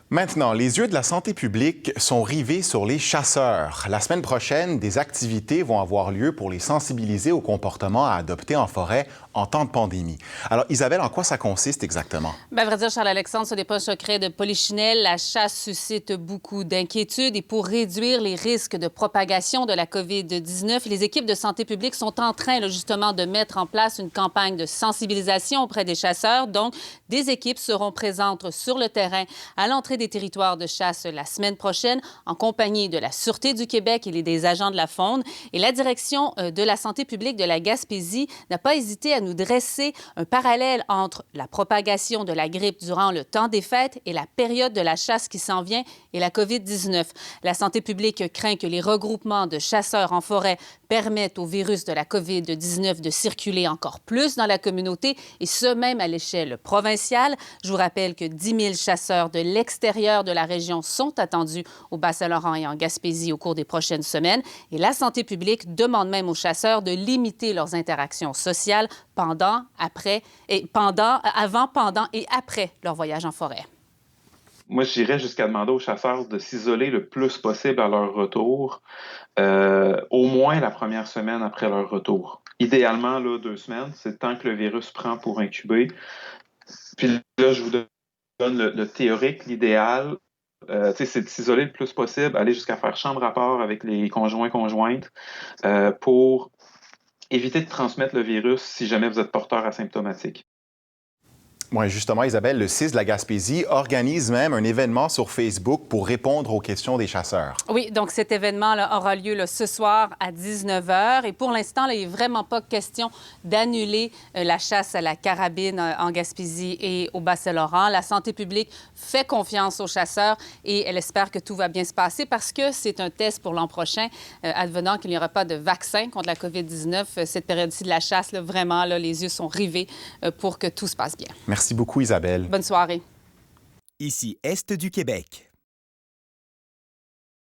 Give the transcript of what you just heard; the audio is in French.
Maintenant, les yeux de la santé publique sont rivés sur les chasseurs. La semaine prochaine, des activités vont avoir lieu pour les sensibiliser au comportement à adopter en forêt en temps de pandémie. Alors, Isabelle, en quoi ça consiste exactement? À vrai dire, Charles-Alexandre, ce n'est pas un secret de Polichinelle. La chasse suscite beaucoup d'inquiétudes et pour réduire les risques de propagation de la COVID-19, les équipes de santé publique sont en train justement de mettre en place une campagne de sensibilisation auprès des chasseurs. Donc, des équipes seront présentes sur le terrain à l'entrée des territoires de chasse la semaine prochaine en compagnie de la Sûreté du Québec et des agents de la Faune. Et la direction de la santé publique de la Gaspésie n'a pas hésité à nous dresser un parallèle entre la propagation de la grippe durant le temps des fêtes et la période de la chasse qui s'en vient et la COVID-19. La santé publique craint que les regroupements de chasseurs en forêt permettent au virus de la COVID-19 de circuler encore plus dans la communauté et ce même à l'échelle provinciale. Je vous rappelle que 10 000 chasseurs de l'extérieur de la région sont attendus au Bas-Saint-Laurent et en Gaspésie au cours des prochaines semaines. Et la santé publique demande même aux chasseurs de limiter leurs interactions sociales avant, pendant et après leur voyage en forêt. Moi, j'irais jusqu'à demander aux chasseurs de s'isoler le plus possible à leur retour, au moins la première semaine après leur retour. Idéalement, là, 2 semaines, c'est le temps que le virus prend pour incuber. Puis là, je vous donne le théorique, l'idéal. C'est de s'isoler le plus possible, aller jusqu'à faire chambre à part avec les conjoints-conjointes pour éviter de transmettre le virus si jamais vous êtes porteur asymptomatique. Oui, justement, Isabelle, le CIS de la Gaspésie organise même un événement sur Facebook pour répondre aux questions des chasseurs. Oui, donc cet événement-là aura lieu ce soir à 19h. Et pour l'instant, il n'est vraiment pas question d'annuler la chasse à la carabine en Gaspésie et au Bas-Saint-Laurent. La santé publique fait confiance aux chasseurs et elle espère que tout va bien se passer parce que c'est un test pour l'an prochain, advenant qu'il n'y aura pas de vaccin contre la COVID-19. Cette période-ci de la chasse, vraiment, les yeux sont rivés pour que tout se passe bien. Merci beaucoup, Isabelle. Bonne soirée. Ici Est du Québec.